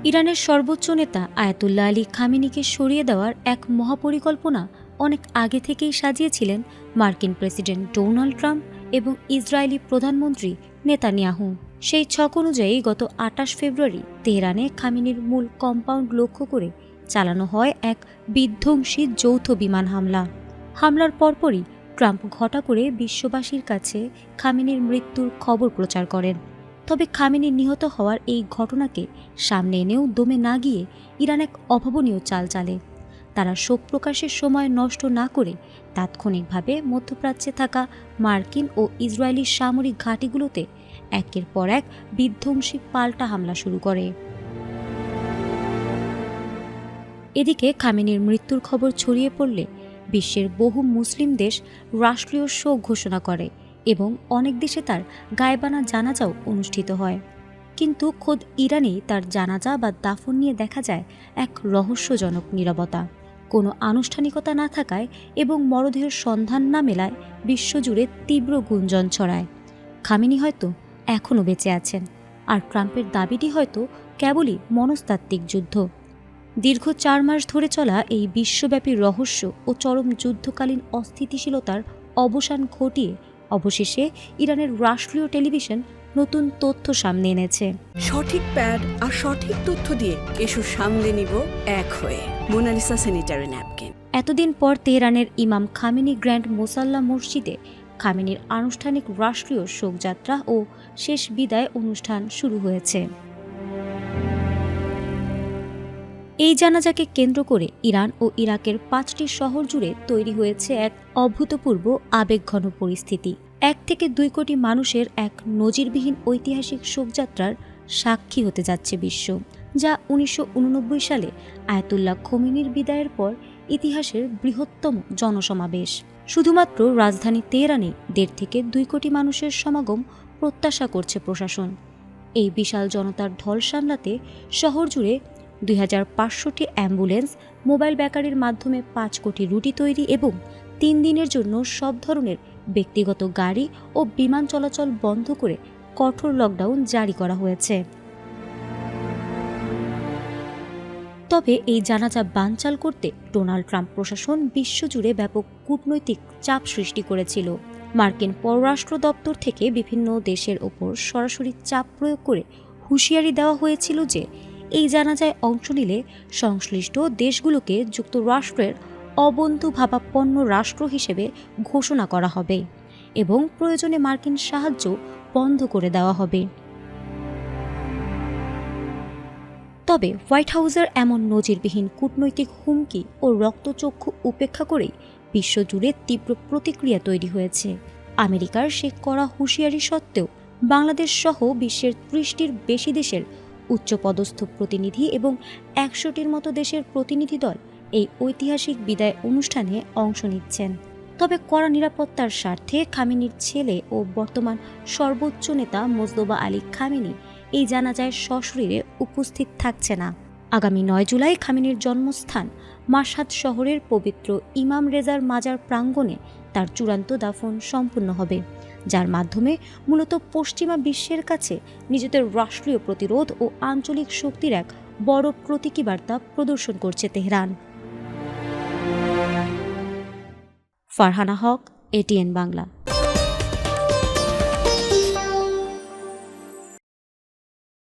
ইরানের সর্বোচ্চ নেতা আয়াতুল্লাহ আলী খামেনিকে সরিয়ে দেওয়ার এক মহাপরিকল্পনা অনেক আগে থেকেই সাজিয়েছিলেন মার্কিন প্রেসিডেন্ট ডোনাল্ড ট্রাম্প এবং ইসরায়েলি প্রধানমন্ত্রী নেতানিয়াহু। সেই ছক অনুযায়ী গত ২৮ ফেব্রুয়ারি তেহরানে খামেনির মূল কম্পাউন্ড লক্ষ্য করে চালানো হয় এক বিধ্বংসী যৌথ বিমান হামলা। হামলার পরপরই ট্রাম্প ঘটা করে বিশ্ববাসীর কাছে খামেনির মৃত্যুর খবর প্রচার করেন। তবে খামেনি নিহত হওয়ার এই ঘটনাকে সামনে এনেও দমে না গিয়ে ইরান এক অভাবনীয় চাল চালে। তারা শোক প্রকাশের সময় নষ্ট না করে তাৎক্ষণিকভাবে মধ্যপ্রাচ্যে থাকা মার্কিন ও ইসরায়েলি সামরিক ঘাঁটিগুলোতে একের পর এক বিধ্বংসী পাল্টা হামলা শুরু করে। এদিকে খামেনির মৃত্যুর খবর ছড়িয়ে পড়লে বিশ্বের বহু মুসলিম দেশ রাষ্ট্রীয় শোক ঘোষণা করে এবং অনেক দেশে তার গায়েবানা জানাজাও অনুষ্ঠিত হয়। কিন্তু খোদ ইরানেই তার জানাজা বা দাফন নিয়ে দেখা যায় এক রহস্যজনক নীরবতা। কোনো আনুষ্ঠানিকতা না থাকায় এবং মরদেহের সন্ধান না মেলায় বিশ্বজুড়ে তীব্র গুঞ্জন ছড়ায়। খামেনি হয়তো এখনও বেঁচে আছেন, আর ট্রাম্পের দাবিটি হয়তো কেবলই মনস্তাত্ত্বিক যুদ্ধ। দীর্ঘ ৪ মাস ধরে চলা এই বিশ্বব্যাপী রহস্য ও চরম যুদ্ধকালীন অস্থিতিশীলতার অবসান ঘটিয়ে অবশেষে ইরানের রাষ্ট্রীয় টেলিভিশন নতুন তথ্য সামনে এনেছে। সঠিক প্যাড আর সঠিক তথ্য দিয়ে এসব সামলে নিব এক হয়ে। Monalisa sanitary napkin. এতদিন পর তেহরানের ইমাম খামেনি গ্র্যান্ড মোসাল্লা মসজিদে খামেনির আনুষ্ঠানিক রাষ্ট্রীয় শোকযাত্রা ও শেষ বিদায় অনুষ্ঠান শুরু হয়েছে। এই জানাজাকে কেন্দ্র করে ইরান ও ইরাকের ৫টি শহর জুড়ে তৈরি হয়েছে এক অভূতপূর্ব আবেগঘন পরিস্থিতি। ১ থেকে ২ কোটি মানুষের এক নজিরবিহীন ঐতিহাসিক শোকযাত্রার সাক্ষী হতে যাচ্ছে বিশ্ব, যা ১৯৮৯ সালে আয়াতুল্লাহ খোমেনির বিদায়ের পর ইতিহাসের বৃহত্তম জনসমাবেশ। শুধুমাত্র রাজধানী তেহরানে ১.৫ থেকে ২ কোটি মানুষের সমাগম প্রত্যাশা করছে প্রশাসন। এই বিশাল জনতার ঢল সামলাতে শহর জুড়ে ২৫০০টি অ্যাম্বুলেন্স, মোবাইল বেকারির মাধ্যমে ৫ কোটি রুটি তৈরি এবং ৩ দিনের জন্য সব ধরনের ব্যক্তিগত গাড়ি ও বিমান চলাচল বন্ধ করে কঠোর লকডাউন জারি করা হয়েছে। তবে এই জানাজা বানচাল করতে ডোনাল্ড ট্রাম্প প্রশাসন বিশ্বজুড়ে ব্যাপক কূটনৈতিক চাপ সৃষ্টি করেছিল। মার্কিন পররাষ্ট্র দপ্তর থেকে বিভিন্ন দেশের ওপর সরাসরি চাপ প্রয়োগ করে হুঁশিয়ারি দেওয়া হয়েছিল যে এই জানাজায় অংশ নিলে সংশ্লিষ্ট দেশগুলোকে যুক্তরাষ্ট্রের অবন্ধুভাবাপন্ন রাষ্ট্র হিসেবে ঘোষণা করা হবে এবং প্রয়োজনে মার্কিন সাহায্য বন্ধ করে দেওয়া হবে। তবে হোয়াইট হাউসের এমন নজিরবিহীন কূটনৈতিক হুমকি ও রক্তচক্ষু উপেক্ষা করেই বিশ্বজুড়ে তীব্র প্রতিক্রিয়া তৈরি হয়েছে। আমেরিকার সে কড়া হুঁশিয়ারি সত্ত্বেও বাংলাদেশ সহ বিশ্বের ৩০টির বেশি দেশের উচ্চপদস্থ প্রতিনিধি এবং ১০০টির মতো দেশের প্রতিনিধি দল এই ঐতিহাসিক বিদায় অনুষ্ঠানে অংশ নিচ্ছেন। তবে কড়া নিরাপত্তার স্বার্থে খামেনির ছেলে ও বর্তমান সর্বোচ্চ নেতা মোজতবা আলী খামেনি এই জানাজায় সশরীরে উপস্থিত থাকছে না। আগামী ৯ জুলাই খামেনির জন্মস্থান মাশহাদ শহরের পবিত্র ইমাম রেজার মাজার প্রাঙ্গণে তার চূড়ান্ত দাফন সম্পূর্ণ হবে, যার মাধ্যমে মূলত পশ্চিমা বিশ্বের কাছে নিজেদের রাষ্ট্রীয় প্রতিরোধ ও আঞ্চলিক শক্তির এক বড় প্রতীকী বার্তা প্রদর্শন করছে তেহরান। ফারহানা হক, এটিএন বাংলা।